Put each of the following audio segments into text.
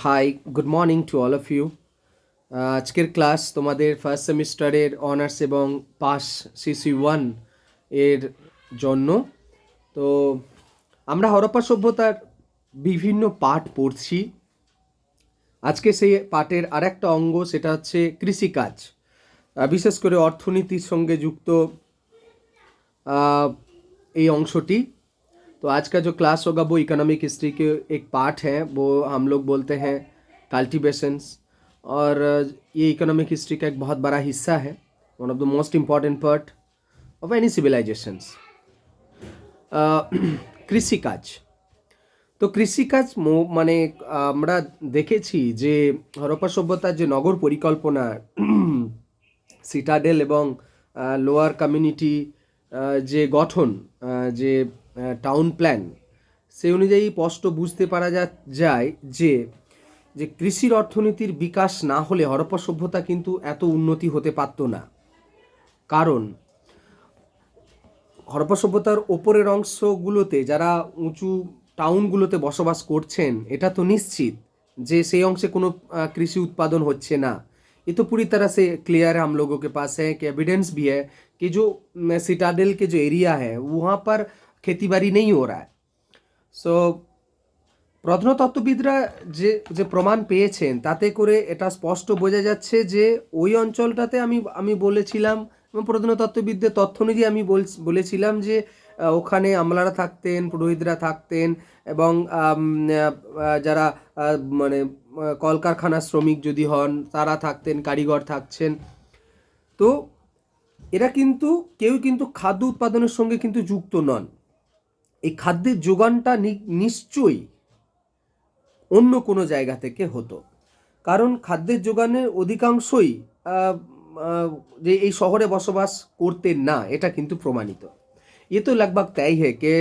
High, good morning to all of you. আজকের class তোমাদের first সেমিস্টারের অনার্স এবং পাস CC1 এর জন্য। তো আমরা হরপ্পা সভ্যতার বিভিন্ন পাঠ পড়ছি। আজকে সেই পাঠের আরেকটা অঙ্গ, সেটা হচ্ছে কৃষিকাজ, বিশেষ করে অর্থনীতির সঙ্গে যুক্ত এই অংশটি। तो आज का जो क्लास होगा वो इकोनॉमिक हिस्ट्री के एक पार्ट है, वो हम लोग बोलते हैं कल्टीवेशंस। और ये इकोनॉमिक हिस्ट्री का एक बहुत बड़ा हिस्सा है, one of the most important part of any civilizations. কৃষিকাজ। তো কৃষিকাজ মানে আমরা দেখেছি যে হরপ্পা সভ্যতার যে নগর পরিকল্পনা, সিটাডেল এবং লোয়ার কমিউনিটি যে গঠন, যে টাউন প্ল্যান, সেই অনুযায়ী স্পষ্ট বুঝতে পারা যায় যে যে কৃষির অর্থনীতির বিকাশ না হলে হরপ্পা সভ্যতা কিন্তু এত উন্নতি হতে পারত না। কারণ হরপ্পা সভ্যতার ওপরের অংশগুলোতে যারা উঁচু টাউনগুলোতে বসবাস করছেন, এটা তো নিশ্চিত যে সেই অংশে কোনো कृषि उत्पादन होच्छे ना। ये तो पूरी तरह से क्लियर है हम लोगों के पास है कि एविडेंस भी है कि जो सिटाडेल के जो एरिया है वहाँ पर खेती बाड़ी नहीं हो रहा है। सो প্রত্নতত্ত্ববিদরা যে যে প্রমাণ পেয়েছেন তাতে করে এটা স্পষ্ট বোঝা যাচ্ছে যে ওই অঞ্চলটাতে আমি আমি বলেছিলাম, এবং প্রত্নতত্ত্ববিদদের তথ্য অনুযায়ী আমি বলেছিলাম যে ওখানে আমলারা থাকতেন, পুরোহিতরা থাকতেন, এবং যারা মানে কলকারখানার শ্রমিক যদি হন তারা থাকতেন, কারিগর থাকছেন। তো এরা কিন্তু কেউ কিন্তু খাদ্য উৎপাদনের সঙ্গে কিন্তু যুক্ত নন। এই খাদ্যের যোগানটা নিশ্চয়ই অন্য কোনো জায়গা থেকে হতো, কারণ খাদ্যের যোগানের অধিকাংশই যে এই শহরে বসবাস করতেন না, এটা কিন্তু প্রমাণিত। ये तो लगभग तय है कि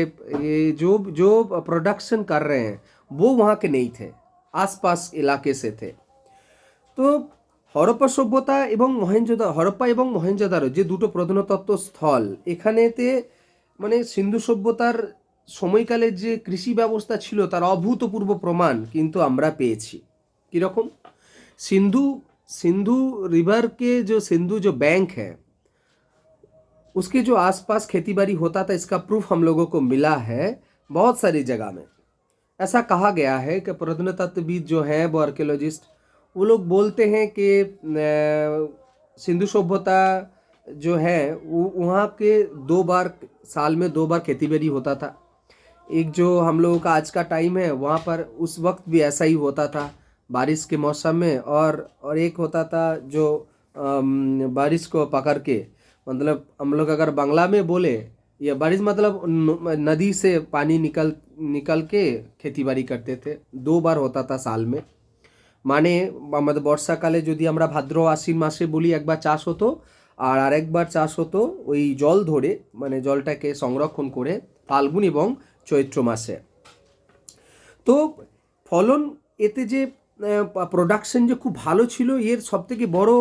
ये जो जो प्रोडक्शन कर रहे हैं वो वहाँ के नहीं थे, आसपास इलाके से थे। তো হরপ্পা সভ্যতা এবং হরপ্পা এবং মহেঞ্জোদারো যে দুটো প্রত্নতত্ত্ব স্থল, এখানেতে মানে সিন্ধু সভ্যতার সময়কালে যে কৃষি ব্যবস্থা ছিল তার অভূতপূর্ব প্রমাণ কিন্তু আমরা পেয়েছি। কীরকম? सिंधु सिंधु रिवर के जो सिंधु जो बैंक है उसके जो आसपास खेती बाड़ी होता था, इसका प्रूफ हम लोगों को मिला है बहुत सारी जगह में। ऐसा कहा गया है कि प्रत्नतत्त्वविद जो हैं, वो आर्कियोलॉजिस्ट, वो लोग बोलते हैं कि सिंधु सभ्यता जो है वो वहाँ के 2 बार साल में 2 बार खेती बाड़ी होता था। एक जो हम लोगों का आज का टाइम है वहाँ पर उस वक्त भी ऐसा ही होता था बारिश के मौसम में, और एक होता था जो बारिश को पकड़ के, मतलब हम लोग अगर बांग्ला में बोले, ये बारिश मतलब नदी से पानी निकल के खेती बाड़ी करते थे। 2 बार होता था साल में। মানে আমাদের বর্ষাকালে যদি আমরা ভাদ্র আশ্বিন মাসে বলি একবার চাষ হতো, আর আরেকবার চাষ হতো ওই জল ধরে, মানে জলটাকে সংরক্ষণ করে ফাল্গুন এবং চৈত্র মাসে। তো ফলন এতে যে প্রোডাকশন যে খুব ভালো ছিল, এর সবথেকে বড়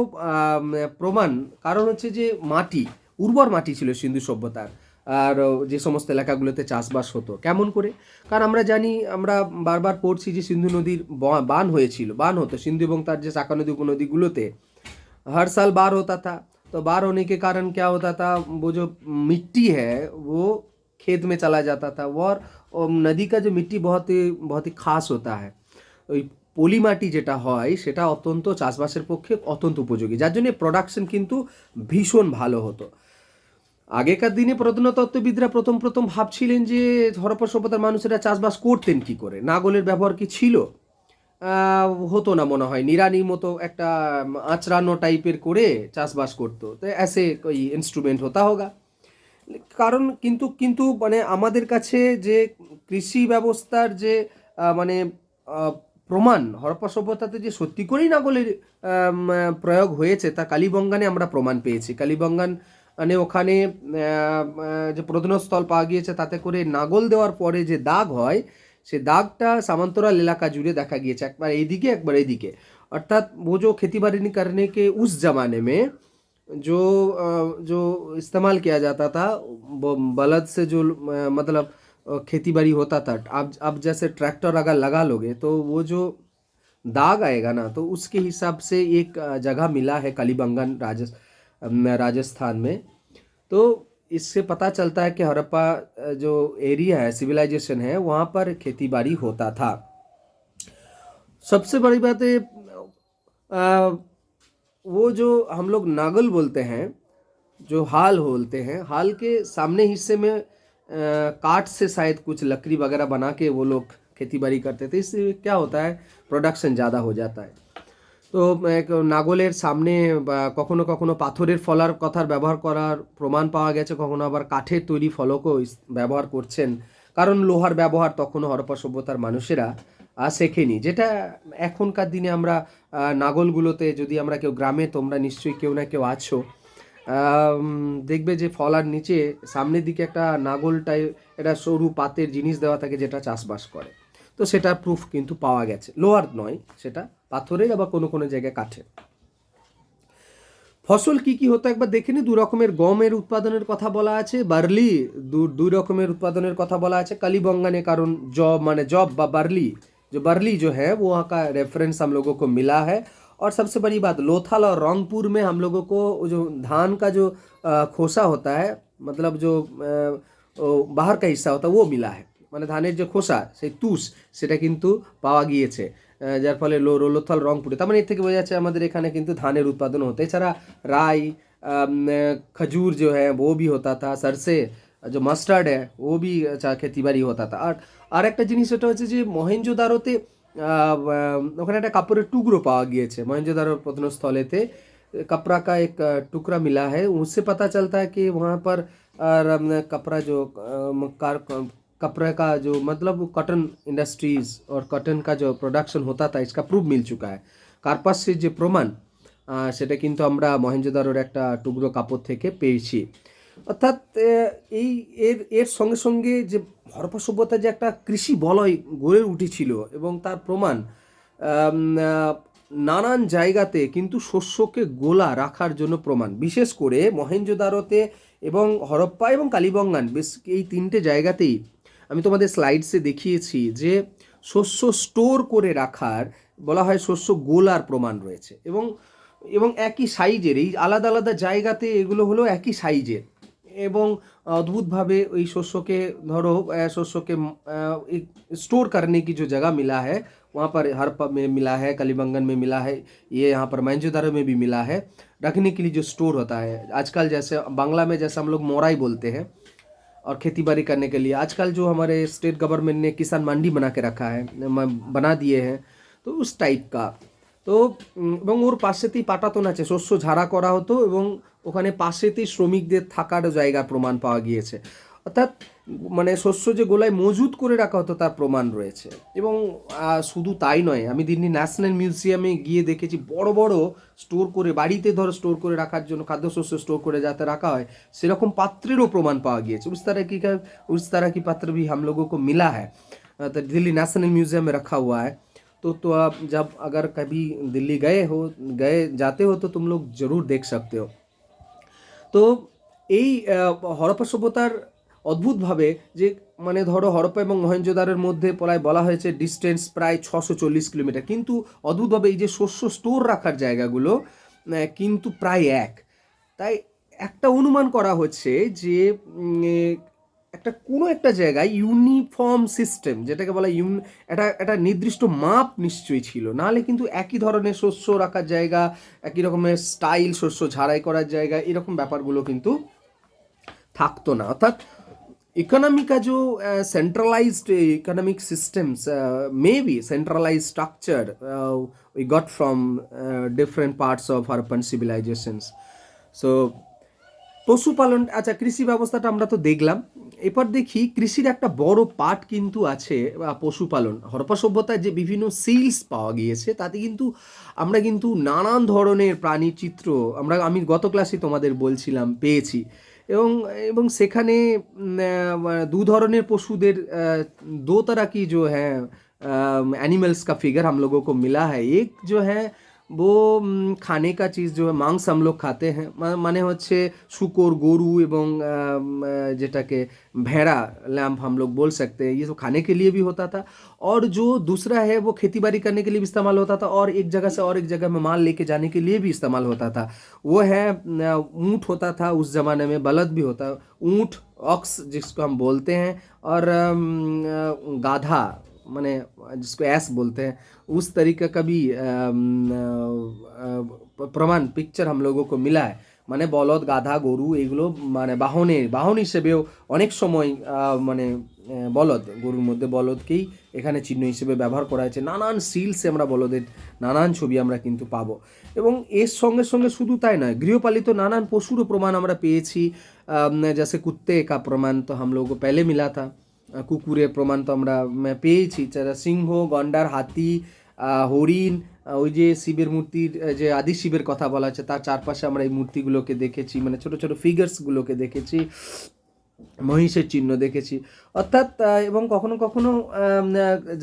প্রমাণ কারণ হচ্ছে যে মাটি, উর্বর মাটি ছিল সিন্ধু সভ্যতার। আর যে সমস্ত এলাকাগুলোতে চাষবাস হতো কেমন করে, কারণ আমরা জানি, আমরা বারবার পড়ছি যে সিন্ধু নদীর বান হতো সিন্ধু এবং তার যে শাখা নদী উপনদীগুলোতে हर साल बाढ़ होता था। तो बाढ़ होने के कारण क्या होता था, वो जो मिट्टी है वो खेत में चला जाता था। और नदी का जो मिट्टी बहुत ही खास होता है, ওই পলি মাটি যেটা হয় সেটা অত্যন্ত চাষবাসের পক্ষে অত্যন্ত উপযোগী, যার জন্য প্রোডাকশন কিন্তু ভীষণ ভালো হতো। আগেকার দিনে প্রত্নতত্ত্ববিদরা প্রথম ভাবছিলেন যে হরপ্পা সভ্যতার মানুষেরা চাষবাস করতেন কি করে, নাগলের ব্যবহার কি ছিল, হতো না মনে হয়, নিড়ানির মতো একটা আঁচড়ানো টাইপের করে চাষবাস করতো, তো এসে ওই ইনস্ট্রুমেন্ট হতা হোগা। কারণ কিন্তু কিন্তু মানে আমাদের কাছে যে কৃষি ব্যবস্থার যে মানে প্রমাণ, হরপ্পা সভ্যতাতে যে সত্যি করেই নাগলের প্রয়োগ হয়েছে তা কালীবঙ্গানে আমরা প্রমাণ পেয়েছি। কালীবঙ্গান মানে ওখানে যে প্রত্নস্থল পাওয়া গিয়েছে, তাতে করে নাগল দেওয়ার পরে যে দাগ হয়, সে দাগটা সামান্তরাল এলাকা জুড়ে দেখা গিয়েছে, একবার এইদিকে একবার এইদিকে। অর্থাৎ वो जो खेती बाड़ी करने के उस ज़माने में जो जो इस्तेमाल किया जाता था, वो बलद से जो मतलब खेती बाड़ी होता था। अब जैसे ट्रैक्टर अगर लगा लोगे तो वो जो दाग आएगा ना, तो उसके हिसाब से एक जगह मिला है कलिबंगन राजस्थान में। तो इससे पता चलता है कि हड़प्पा जो एरिया है, सिविलाइजेशन है, वहाँ पर खेती बाड़ी होता था। सबसे बड़ी बात है वो जो हम लोग नागल बोलते हैं, जो हाल बोलते हैं, हाल के सामने हिस्से में काठ से शायद कुछ लकड़ी वगैरह बना के वो लोग खेती बाड़ी करते थे। इससे क्या होता है, प्रोडक्शन ज़्यादा हो जाता है। তো এক নাগলের সামনে বা কখনো কখনো পাথরের ফলার কথার ব্যবহার করার প্রমাণ পাওয়া গেছে, কখনো আবার কাঠের তৈরি ফলকও ব্যবহার করছেন, কারণ লোহার ব্যবহার তখনও হরপ্পা সভ্যতার মানুষেরা শেখেনি। যেটা এখনকার দিনে আমরা নাগলগুলোতে, যদি আমরা কেউ গ্রামে, তোমরা নিশ্চয়ই কেউ না কেউ আছো, দেখবে যে ফলার নিচে সামনের দিকে একটা নাগলটায় একটা সরু পাতের জিনিস দেওয়া থাকে যেটা চাষবাস করে। তো সেটার প্রুফ কিন্তু পাওয়া গেছে, লোহার নয়, সেটা পাথরের, আবার কোনো কোনো জায়গায় কাঠের। ফসল কি কি হতো একবার দেখে নি। দু রকমের গমের উৎপাদনের কথা বলা আছে, বার্লি, দুই রকমের উৎপাদনের কথা বলা আছে কাलीबंगन, कारण जॉब माने जॉब বা बार्ली, जो बार्ली जो है वो वहाँ का रेफरेंस हम लोगों को मिला है। और सबसे बड़ी बात, लोथल और रंगपुर में हम लोगों को जो धान का जो खोसा होता है, मतलब जो बाहर का हिस्सा होता है वो मिला है, মানে ধানের যে খোসা, সেই তুষ, সেটা কিন্তু পাওয়া গিয়েছে, যার ফলে লোথল রংপুরে। তার মানে এর থেকে বোঝা যাচ্ছে আমাদের এখানে কিন্তু ধানের উৎপাদন হতো। এছাড়া রাই, खजूर जो है वो भी होता था, सरसे, जो মাস্টার্ড है वो भी खेती बाड़ी होता था। আর একটা জিনিস সেটা হচ্ছে যে মহেঞ্জোদারোতে ওখানে একটা কাপড়ের টুকরো পাওয়া গিয়েছে, মহেঞ্জোদারো প্রত্নস্থলেতে कपड़ा का एक टुकड़ा मिला है। उससे पता चलता है कि वहाँ पर कपड़ा जो कपड़े का जो मतलब कॉटन इंडस्ट्रीज और कॉटन का जो प्रोडक्शन होता था, इसका प्रूफ मिल चुका है। কার্পাসের যে প্রমাণ, সেটা কিন্তু আমরা মহেঞ্জোদারোর একটা টুকরো কাপড় থেকে পেয়েছি। অর্থাৎ এই এর সঙ্গে সঙ্গে যে হরপ্পা সভ্যতা যে একটা কৃষি বলয় গড়ে উঠেছিল, এবং তার প্রমাণ নানান জায়গাতে কিন্তু শস্যকে গোলা রাখার জন্য প্রমাণ, বিশেষ করে মহেঞ্জোদারোতে এবং হরপ্পা এবং কালীবঙ্গান, বেশ এই তিনটে জায়গাতেই আমি তোমাদের স্লাইডসে দেখিয়েছি যে শস্য স্টোর করে রাখার, বলা হয় শস্য গোলার প্রমাণ রয়েছে, এবং একই সাইজের, এই আলাদা আলাদা জায়গাতে এগুলো হলো একই সাইজের, এবং अद्भुतভাবে ওই শস্যকে ধরো শস্যকে स्टोर करने की जो जगह मिला है, वहाँ पर हड़प्पा में मिला है, कालीबंगन में मिला है, ये यहाँ पर मोहेंजोदारो में भी मिला है, रखने के लिए जो स्टोर होता है। आजकल जैसे बांग्ला में जैसे हम लोग मोराई बोलते हैं, और खेती बाड़ी करने के लिए आजकल जो हमारे स्टेट गवर्नमेंट ने किसान मंडी बना के रखा है, बना दिए हैं, तो उस टाइप का। তো এবং ওর পাশেতেই পাটাতন আছে, শস্য ঝাড়া করা হতো, এবং ওখানে পাশেতেই শ্রমিকদের থাকার জায়গার প্রমাণ পাওয়া গিয়েছে। অর্থাৎ মানে শস্য যে গোলায় মজুত করে রাখা হতো তার প্রমাণ রয়েছে। এবং শুধু তাই নয়, আমি দিল্লি ন্যাশনাল মিউজিয়ামে গিয়ে দেখেছি বড় বড় স্টোর করে, বাড়িতে ধরো স্টোর করে রাখার জন্য, খাদ্যশস্য স্টোর করে যাতে রাখা হয়, সেরকম পাত্রেরও প্রমাণ পাওয়া গিয়েছে। उस तरह की पात्र भी हम लोगों को मिला है, तो दिल्ली नेशनल म्यूजियम में रखा हुआ है। तो आप जब अगर कभी दिल्ली जाते हो तो तुम लोग ज़रूर देख सकते हो। তো এই হরপ্পা সভ্যতার অদ্ভুতভাবে যে, মানে ধরো হরপ্পা এবং মহেঞ্জোদারোর মধ্যে প্রায় বলা হয়েছে ডিস্টেন্স প্রায় 640 কিলোমিটার, কিন্তু অদ্ভুতভাবে এই যে শস্য স্টোর রাখার জায়গাগুলো কিন্তু প্রায় এক। তাই একটা অনুমান করা হচ্ছে যে একটা কোনো একটা জায়গায় ইউনিফর্ম সিস্টেম, যেটাকে বলা একটা নির্দিষ্ট মাপ নিশ্চয়ই ছিল, নাহলে কিন্তু একই ধরনের শস্য রাখার জায়গা, একই রকমের স্টাইল শস্য ঝাড়াই করার জায়গা, এরকম ব্যাপারগুলো কিন্তু থাকতো না। অর্থাৎ इकोनॉमी का जो centralised economic systems, may be centralised structure we got from different parts of Harappan civilizations. So পশুপালন, আচ্ছা কৃষি ব্যবস্থাটা আমরা তো দেখলাম, এরপর দেখি কৃষির একটা বড় পার্ট কিন্তু আছে পশুপালন। হরপ্পা সভ্যতায় যে বিভিন্ন সিলস পাওয়া গিয়েছে, তাতে কিন্তু আমরা কিন্তু নানান ধরনের প্রাণীর চিত্র আমি গত ক্লাসে তোমাদের বলছিলাম পেয়েছি, এবং সেখানে দু ধরনের পশুদের, दो तरह की जो है एनिमल्स का फिगर हम लोगों को मिला है। एक जो है वो खाने का चीज़ जो है मांस हम लोग खाते हैं, माने হচ্ছে শুকর গরু এবং যেটাকে भेड़ा लैम्प हम लोग बोल सकते हैं, ये सब खाने के लिए भी होता था। और जो दूसरा है वो खेती बाड़ी करने के लिए भी इस्तेमाल होता था, और एक जगह से और एक जगह में माल लेके जाने के लिए भी इस्तेमाल होता था। वो है ऊँट होता था उस ज़माने में, बलद भी होता, ऊँट ऑक्स जिसको हम बोलते हैं, और गाधा माने जिसको ऐस बोलते हैं, उस तरीके का भी প্রমাণ পিকচার हम लोगों को मिला है। মানে বলদ গাধা গরু এগুলো মানে বাহন হিসেবেও অনেক সময় মানে বলদ গরুর মধ্যে বলদকেই এখানে চিহ্ন হিসেবে ব্যবহার করা হয়েছে। নানান সিলসে আমরা বলদের নানান ছবি আমরা কিন্তু পাবো, এবং এর সঙ্গে সঙ্গে শুধু তাই নয়, গৃহপালিত নানান পশুরও প্রমাণ আমরা পেয়েছি। जैसे कुत्ते का प्रमाण तो हम लोगों को पहले मिला था, কুকুরের প্রমাণ তো আমরা পেয়েছি, সিংহ, গন্ডার, হাতি, হরিণ, ওই যে শিবের মূর্তির যে আদি শিবের কথা বলা আছে তার চারপাশে আমরা এই মূর্তিগুলোকে দেখেছি, মানে ছোট ছোট ফিগার্সগুলোকে দেখেছি, মহিষের চিহ্ন দেখেছি। অর্থাৎ এবং কখনো কখনো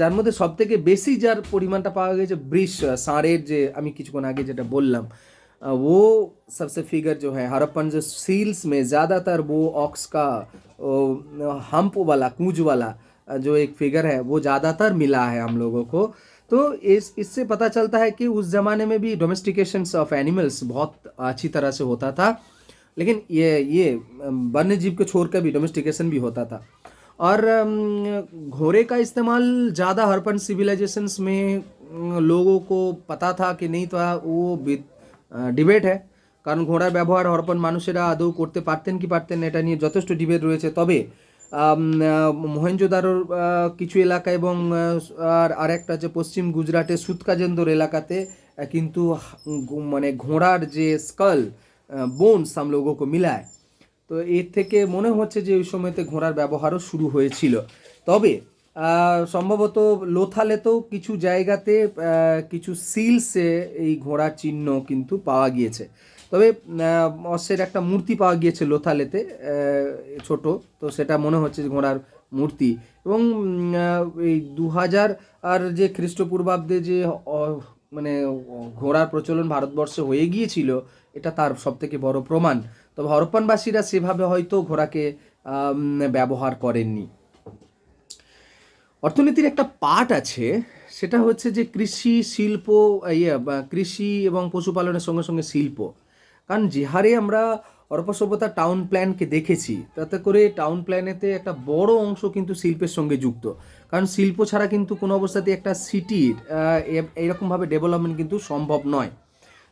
যার মধ্যে সব থেকে বেশি যার পরিমাণটা পাওয়া গেছে বৃষ, ষাঁড়ের যে আমি কিছুক্ষণ আগে যেটা বললাম, वो सबसे फिगर जो है हड़प्पन जो सील्स में ज़्यादातर वो ऑक्स का हम्प वाला कूंज वाला जो एक फिगर है वो ज़्यादातर मिला है हम लोगों को। तो इससे पता चलता है कि उस ज़माने में भी डोमेस्टिकेशंस ऑफ एनिमल्स बहुत अच्छी तरह से होता था, लेकिन ये वन्य जीव को छोड़कर भी डोमेस्टिकेशन भी होता था। और घोड़े का इस्तेमाल ज़्यादा हड़प्पन सिविलाइजेशंस में लोगों को पता था कि नहीं था, वो ডিবেট है, কারণ ঘোড়ার ব্যবহার হরপ্পন মানুষেরা আদৌ করতে পারতেন কি পারতেন না এটা নিয়ে যথেষ্ট ডিবেট রয়েছে। তবে মহেঞ্জোদারোর কিছু এলাকা এবং আর একটা হচ্ছে পশ্চিম গুজরাটের সুতকাজেন্দর এলাকাতে কিন্তু মানে ঘোড়ার যে স্কল বোনস हम लोगों को मिला है। তো এর থেকে মনে হচ্ছে যে ওই সময়তে ঘোড়ার ব্যবহারও শুরু হয়েছিল। তবে সম্ভবত লোথালেতেও কিছু জায়গাতে কিছু সিলসে এই ঘোড়ার চিহ্ন কিন্তু পাওয়া গিয়েছে। তবে অশ্বের একটা মূর্তি পাওয়া গিয়েছে লোথালেতে, ছোট, তো সেটা মনে হচ্ছে যে ঘোড়ার মূর্তি। এবং এই 2000 আর যে খ্রিস্টপূর্বাব্দে যে মানে ঘোড়ার প্রচলন ভারতবর্ষে হয়ে গিয়েছিল এটা তার সবথেকে বড় প্রমাণ। তবে হরপ্পানবাসীরা সেভাবে হয়তো ঘোড়াকে ব্যবহার করেননি। অর্থনীতির একটা পার্ট আছে, সেটা হচ্ছে যে কৃষি শিল্প, কৃষি এবং পশুপালনের সঙ্গে সঙ্গে শিল্প। কারণ যে হারে আমরা হরপ্পা সভ্যতার টাউন প্ল্যানকে দেখেছি, তাতে করে টাউন প্ল্যানেতে একটা বড় অংশ কিন্তু শিল্পের সঙ্গে যুক্ত। কারণ শিল্প ছাড়া কিন্তু কোনো অবস্থাতেই একটা সিটির এইরকমভাবে ডেভেলপমেন্ট কিন্তু সম্ভব নয়।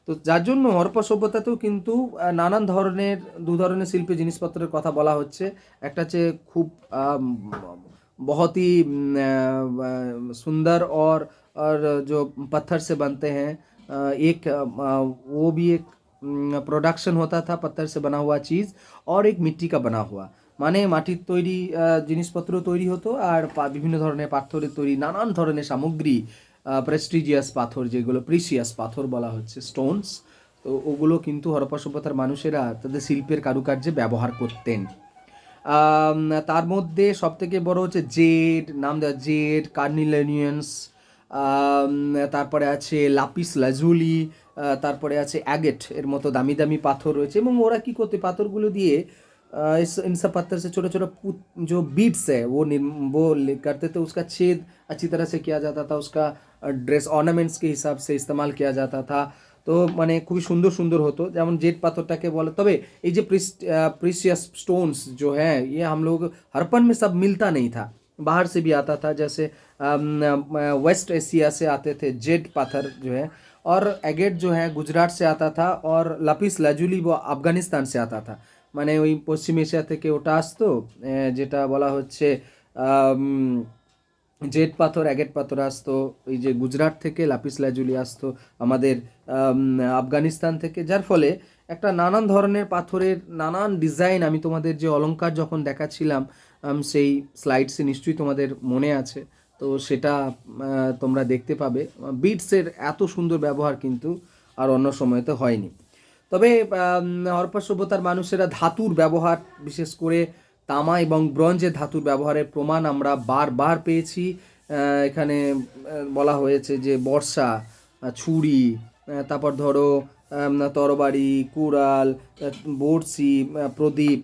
তো যার জন্য হরপ্পা সভ্যতাতেও কিন্তু নানান ধরনের দু ধরনের শিল্পের জিনিসপত্রের কথা বলা হচ্ছে। একটা হচ্ছে খুব बहुत ही सुंदर और जो पत्थर से बनते हैं, एक वो भी एक प्रोडक्शन होता था पत्थर से बना हुआ चीज़, और एक मिट्टी का बना हुआ, মানে মাটির তৈরি জিনিসপত্র তৈরি হতো, আর বিভিন্ন ধরনের পাথরের তৈরি নানান ধরনের সামগ্রী, প্রেস্টিজিয়াস পাথর যেগুলো প্রিসিয়াস পাথর বলা হচ্ছে, স্টোনস, তো ওগুলো কিন্তু হরপ্পা সভ্যতার মানুষেরা তাদের শিল্পের কারুকার্যে ব্যবহার করতেন। তার মধ্যে সবথেকে বড় হচ্ছে জেড, নাম দেওয়া জেড, কার্নিলেনিয়ান্স, তারপরে আছে লাপিস লাজুলি, তারপরে আছে অ্যাগেট, এর মতো দামি দামি পাথর রয়েছে। এবং ওরা কী করতে পাথরগুলো দিয়ে इन सब पत्थर से छोटा छोटा जो बीड्स है वो करते थे, उसका छेद अच्छी तरह से किया जाता था, उसका ड्रेस ऑर्नामेंट्स के हिसाब से इस्तेमाल किया जाता था। तो মানে খুবই সুন্দর সুন্দर হতো, যেমন জেড পাথরটাকে বলে। তবে এই যে प्रीशियस स्टोन्स जो है ये हम लोग हड़प्पन में सब मिलता नहीं था, बाहर से भी आता था, जैसे वेस्ट एशिया से आते थे जेड पाथर जो है, और एगेट जो है गुजरात से आता था, और लापिस लाजुली वो अफगानिस्तान से आता था। মানে ওই পশ্চিম এশিয়া থেকে ওটা আসতো, যেটা বলা হচ্ছে জেড পাথর, অ্যাগেট পাথর আসতো ওই যে গুজরাট থেকে, লাপিস লাজুলি আসতো আমাদের আফগানিস্তান থেকে। যার ফলে একটা নানান ধরনের পাথরের নানান ডিজাইন, আমি তোমাদের যে অলংকার যখন দেখাচ্ছিলাম সেই স্লাইডসে নিশ্চয়ই তোমাদের মনে আছে, তো সেটা তোমরা দেখতে পাবে। বিটসের এত সুন্দর ব্যবহার কিন্তু আর অন্য সময়তে হয়নি। তবে হরপ্পা সভ্যতার মানুষেরা ধাতুর ব্যবহার, বিশেষ করে তামা এবং ব্রঞ্জের ধাতুর ব্যবহারের প্রমাণ আমরা বারবার পেয়েছি। এখানে বলা হয়েছে যে বর্ষা, ছুরি, তারপর ধরো তরবারি, কুড়াল, বড়শি, প্রদীপ,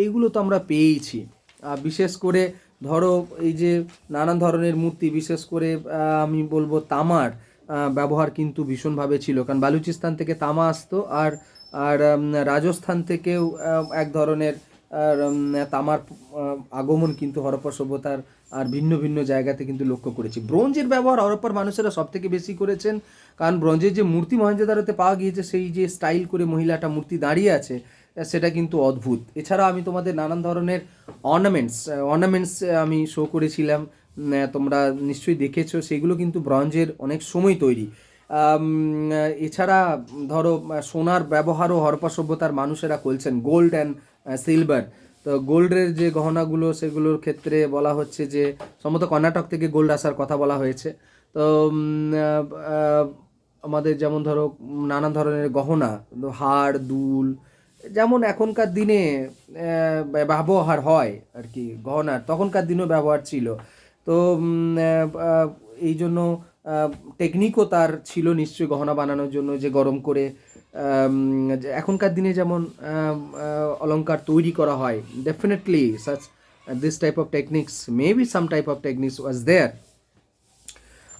এইগুলো তো আমরা পেয়েছি। বিশেষ করে ধরো এই যে নানান ধরনের মূর্তি, বিশেষ করে আমি বলবো তামার ব্যবহার কিন্তু ভীষণভাবে ছিল, কারণ বালুচিস্তান থেকে তামা আসতো, আর আর রাজস্থান থেকেও এক ধরনের তামার আগমন কিন্তু হরপ্পা সভ্যতার আর ভিন্ন ভিন্ন জায়গাতে কিন্তু লক্ষ্য করেছি। ব্রোঞ্জের ব্যবহার হরপ্পার মানুষেরা সব থেকে বেশি করেছেন, কারণ ব্রোঞ্জের যে মূর্তি মহেঞ্জোদারোতে পাওয়া গিয়েছে, সেই যে স্টাইল করে মহিলাটা মূর্তি দাঁড়িয়ে আছে, সেটা কিন্তু অদ্ভুত। এছাড়া আমি তোমাদের নানান ধরনের অর্নামেন্টস আমি শো করেছিলাম, তোমরা নিশ্চয়ই দেখেছো, সেগুলো কিন্তু ব্রঞ্জের অনেক সময় তৈরি। এছাড়া ধরো সোনার ব্যবহারও হরপ্পা সভ্যতার মানুষেরা করছেন, গোল্ড অ্যান্ড সিলভার। তো গোল্ডের যে গহনাগুলো, সেগুলোর ক্ষেত্রে বলা হচ্ছে যে সম্ভবত কর্ণাটক থেকে গোল্ড আসার কথা বলা হয়েছে। তো আমাদের যেমন ধরো নানান ধরনের গহনা, হাড়, দুল, যেমন এখনকার দিনে ব্যবহার হয় আর কি গহনার, তখনকার দিনেও ব্যবহার ছিল। তো এই জন্য টেকনিকও তার ছিল নিশ্চয়ই গহনা বানানোর জন্য, যে গরম করে এখনকার দিনে যেমন অলংকার তৈরি করা হয়, definitely such this type of techniques, maybe some type of techniques was there.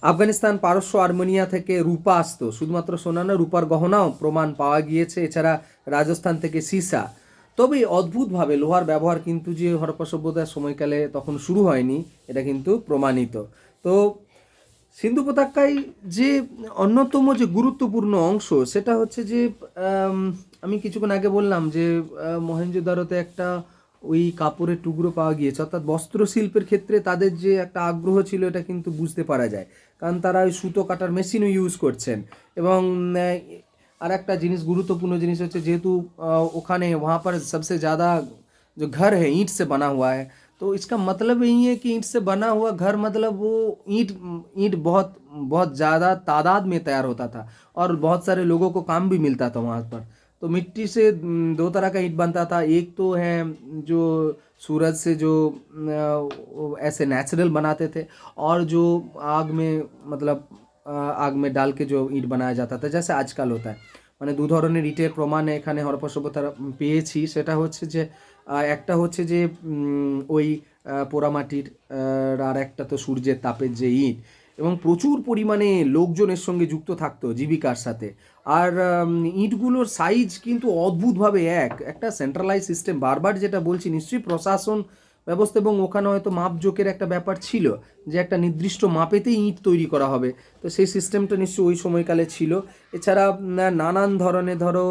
Afghanistan, পারস্য, আর্মেনিয়া থেকে রূপা আসতো, শুধুমাত্র সোনা না, রূপার গহনাও প্রমাণ পাওয়া গিয়েছে। এছাড়া রাজস্থান থেকে সীসা। তবে অদ্ভুতভাবে লোহার ব্যবহার কিন্তু যে হরপ্পা সভ্যতার সময়কালে তখন শুরু হয়নি, এটা কিন্তু প্রমাণিত। তো সিন্ধু উপত্যকায় যে অন্যতম যে গুরুত্বপূর্ণ অংশ, সেটা হচ্ছে যে আমি কিছুক্ষণ আগে বললাম যে মহেঞ্জোদারোতে একটা ওই কাপড়ের টুকরো পাওয়া গিয়েছে, অর্থাৎ বস্ত্রশিল্পের ক্ষেত্রে তাদের যে একটা আগ্রহ ছিল, এটা কিন্তু বুঝতে পারা যায়, কারণ তারা ওই সুতো কাটার মেশিনও ইউজ করছেন। এবং আর একটা জিনিস, গুরুত্বপূর্ণ জিনিস হচ্ছে, যেহেতু ওখানে वहाँ पर सबसे ज़्यादा जो घर है ईंट से बना हुआ है, तो इसका मतलब यही है कि ईंट से बना हुआ घर, मतलब वो ईंट ईंट बहुत बहुत ज़्यादा तादाद में तैयार होता था, और बहुत सारे लोगों को काम भी मिलता था वहाँ पर। तो मिट्टी से दो तरह का ईंट बनता था, एक तो है जो सूरज से जो ऐसे नेचुरल बनाते थे, और जो आग में, मतलब आग में डाल के जो ईंट बनाया जाता था, जैसे आजकल होता है। মানে দু ধরনের ইটের প্রমাণ এখানে হরপ্পা সভ্যতার পেয়েছি। সেটা হচ্ছে যে একটা হচ্ছে যে ওই পোড়ামাটির, আর একটা তো সূর্যের তাপের যে ইট, এবং প্রচুর পরিমাণে লোকজনের সঙ্গে যুক্ত থাকতো জীবিকার সাথে। আর ইটগুলোর সাইজ কিন্তু অদ্ভুতভাবে একটা সেন্ট্রালাইজ সিস্টেম, বারবার যেটা বলছি, নিশ্চয়ই প্রশাসন ব্যবস্থা, এবং ওখানে হয়তো মাপজোকের একটা ব্যাপার ছিল, যে একটা নির্দিষ্ট মাপেতেই ইট তৈরি করা হবে। তো সেই সিস্টেমটা নিশ্চয়ই ওই সময়কালে ছিল। এছাড়া নানান ধরনের ধরো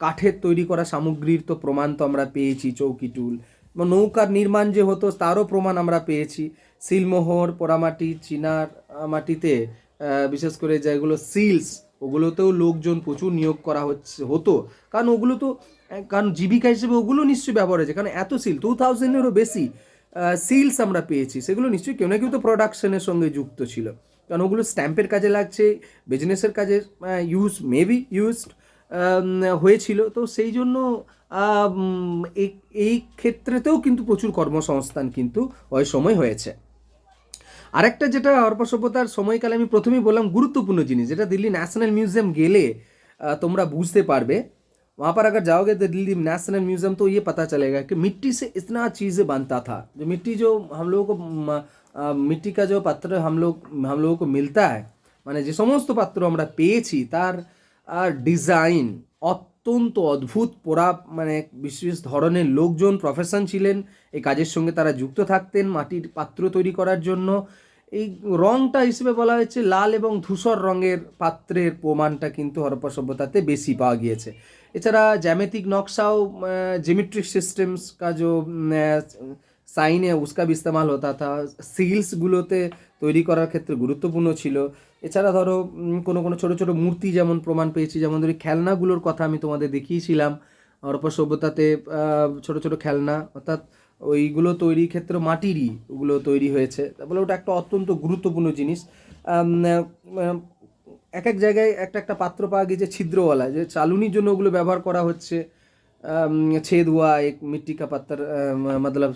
কাঠের তৈরি করা সামগ্রীর তো প্রমাণ তো আমরা পেয়েছি, চৌকি টুল, এবং নৌকার নির্মাণ যে হতো তারও প্রমাণ আমরা পেয়েছি। সিলমোহর, পোড়ামাটি, চিনার মাটিতে বিশেষ করে যেগুলো সিলস, ওগুলোতেও লোকজন প্রচুর নিয়োগ করা হতো, কারণ ওগুলো তো, কারণ জীবিকা হিসেবে ওগুলো নিশ্চয়ই ব্যবহার হয়েছে, কারণ এত সিল 2000-এরও বেশি সিলস আমরা পেয়েছি, সেগুলো নিশ্চয়ই কেউ না কেউ তো প্রোডাকশনের সঙ্গে যুক্ত ছিল, কারণ ওগুলো স্ট্যাম্পের কাজে লাগছে, বিজনেসের কাজে ইউজড হয়েছিল। তো সেই জন্য এই ক্ষেত্রেতেও কিন্তু প্রচুর কর্মসংস্থান কিন্তু ওই সময় হয়েছে। আরেকটা যেটা হরপ্পা সভ্যতার সময়কালে আমি প্রথমেই বললাম গুরুত্বপূর্ণ জিনিস, যেটা দিল্লি ন্যাশনাল মিউজিয়াম গেলে তোমরা बुझते पारबे। वहाँ पर अगर जाओगे तो दिल्ली नेशनल म्यूजियम, तो ये पता चलेगा कि मिट्टी से इतना चीज़ें बनता था, जो मिट्टी जो हम लोगों को मिट्टी का जो पात्र हम लोगों को मिलता है, মানে যে সমস্ত পাত্র আমরা পেয়েছি, তার ডিজাইন অত্যন্ত অদ্ভুত। পোড়া মানে বিশেষ ধরনের লোকজন, প্রফেশন ছিলেন এই কাজের সঙ্গে, তারা যুক্ত থাকতেন মাটির পাত্র তৈরি করার জন্য। এই রঙটা হিসেবে বলা হয়েছে লাল এবং ধূসর রঙের পাত্রের প্রমাণটা কিন্তু হরপ্পা সভ্যতাতে বেশি পাওয়া গিয়েছে। এছাড়া জ্যামিতিক নকশাও, ज्योमेट्रिक सिस्टम्स का जो সাইন है उसका भी इस्तेमाल होता था, সিলসগুলোতে তৈরি করার ক্ষেত্রে গুরুত্বপূর্ণ ছিল। এছাড়া ধরো কোনো কোনো ছোটো ছোটো মূর্তি যেমন প্রমাণ পেয়েছি, যেমন ধরি খেলনাগুলোর কথা আমি তোমাদের দেখিয়েছিলাম, হরপ্পা সভ্যতাতে ছোটো ছোটো খেলনা, অর্থাৎ ওইগুলো তৈরির ক্ষেত্রে মাটিরই ওগুলো তৈরি হয়েছে, তারপরে ওটা একটা অত্যন্ত গুরুত্বপূর্ণ জিনিস। এক এক জায়গায় একটা একটা পাত্র পাওয়া গিয়েছে ছিদ্রওয়ালা, যে চালুনির জন্য ওগুলো ব্যবহার করা হচ্ছে। छेद हुआ एक मिट्टी का पत्थर, मतलब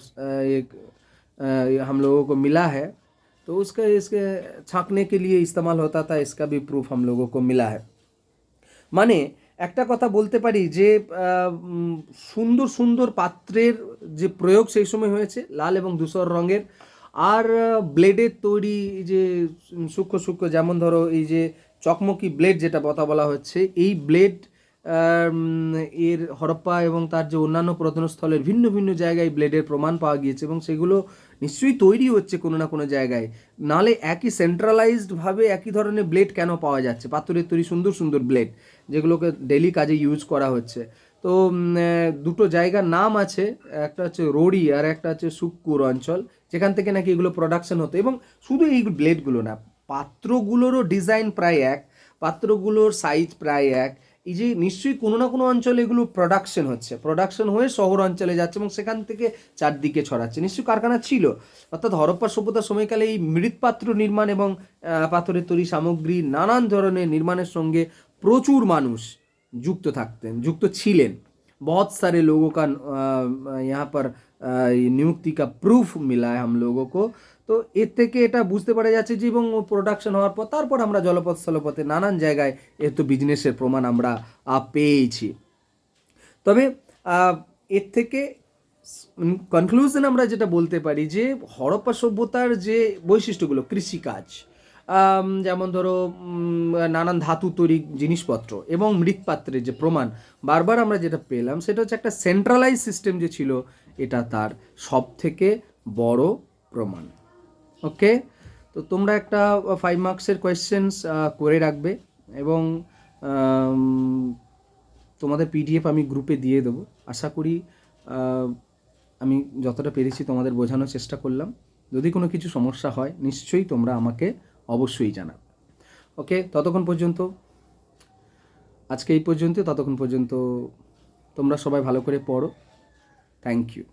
एक हम लोगों को मिला है, तो उसका इसके छांकने के लिए इस्तेमाल होता था, इसका भी प्रूफ हम लोगों को मिला है। মানে একটা কথা বলতে পারি যে সুন্দর সুন্দর পাত্রের যে প্রয়োগ সেই সময় হয়েছে লাল এবং ধূসর রঙের। আর ব্লেডের তৈরি যে সূক্ষ্ম সূক্ষ্ম, যেমন ধরো এই যে চকমকি ব্লেড যেটা কথা বলা হচ্ছে, এই ব্লেড এর হরপ্পা এবং তার যে অন্যান্য প্রত্নস্থলের ভিন্ন ভিন্ন জায়গায় ব্লেডের প্রমাণ পাওয়া গিয়েছে, এবং সেগুলো নিশ্চয়ই তৈরি হচ্ছে কোনো না কোনো জায়গায়। নাহলে একই সেন্ট্রালাইজডভাবে একই ধরনের ব্লেড কেন পাওয়া যাচ্ছে, পাথরের তৈরি সুন্দর সুন্দর ব্লেড যেগুলোকে ডেলি কাজে ইউজ করা হচ্ছে। তো দুটো জায়গার নাম আছে, একটা হচ্ছে রোড়ি আর একটা হচ্ছে সুক্কুর অঞ্চল, যেখান থেকে নাকি এগুলো প্রোডাকশন হতো। এবং শুধু এই ব্লেডগুলো না, পাত্রগুলোরও ডিজাইন প্রায় এক, পাত্রগুলোর সাইজ প্রায় এক। এই যে নিশ্চয়ই কোনো না কোনো অঞ্চলে এগুলো প্রোডাকশন হচ্ছে, প্রোডাকশন হয়ে শহর অঞ্চলে যাচ্ছে এবং সেখান থেকে চারদিকে ছড়াচ্ছে, নিশ্চয়ই কারখানা ছিল। অর্থাৎ হরপ্পা সভ্যতার সময়কালে এই মৃৎপাত্র নির্মাণ এবং পাথরের তৈরি সামগ্রী নানান ধরনের নির্মাণের সঙ্গে প্রচুর মানুষ যুক্ত ছিলেন। बहुत सारे लोगों का यहाँ पर नियुक्ति का प्रूफ मिला है हम लोगों को। তো এর থেকে এটা বুঝতে পারা যাচ্ছে যে, এবং প্রোডাকশন হওয়ার পর তারপর আমরা জলপথ স্থলপথে নানান জায়গায় এর তো বিজনেসের প্রমাণ আমরা পেয়েছি। তবে এর থেকে কনক্লুশন আমরা যেটা বলতে পারি যে হরপ্পা সভ্যতার যে বৈশিষ্ট্যগুলো, কৃষিকাজ, যেমন ধরো নানান ধাতু তৈরি জিনিসপত্র এবং মৃৎপাত্রের যে প্রমাণ বারবার আমরা যেটা পেলাম, সেটা হচ্ছে একটা সেন্ট্রালাইজ সিস্টেম যে ছিল, এটা তার সব থেকে বড় প্রমাণ। ওকে, তো তোমরা একটা 5 মার্কসের কোয়েশ্চেন্স করে রাখবে, এবং তোমাদের পিডিএফ আমি গ্রুপে দিয়ে দেবো। আশা করি আমি যতটা পেরেছি তোমাদের বোঝানোর চেষ্টা করলাম। যদি কোনো কিছু সমস্যা হয় নিশ্চয়ই তোমরা আমাকে অবশ্যই জানাবে। ওকে, ততক্ষণ পর্যন্ত আজকে এই পর্যন্ত। ততক্ষণ পর্যন্ত তোমরা সবাই ভালো করে পড়ো। Thank you.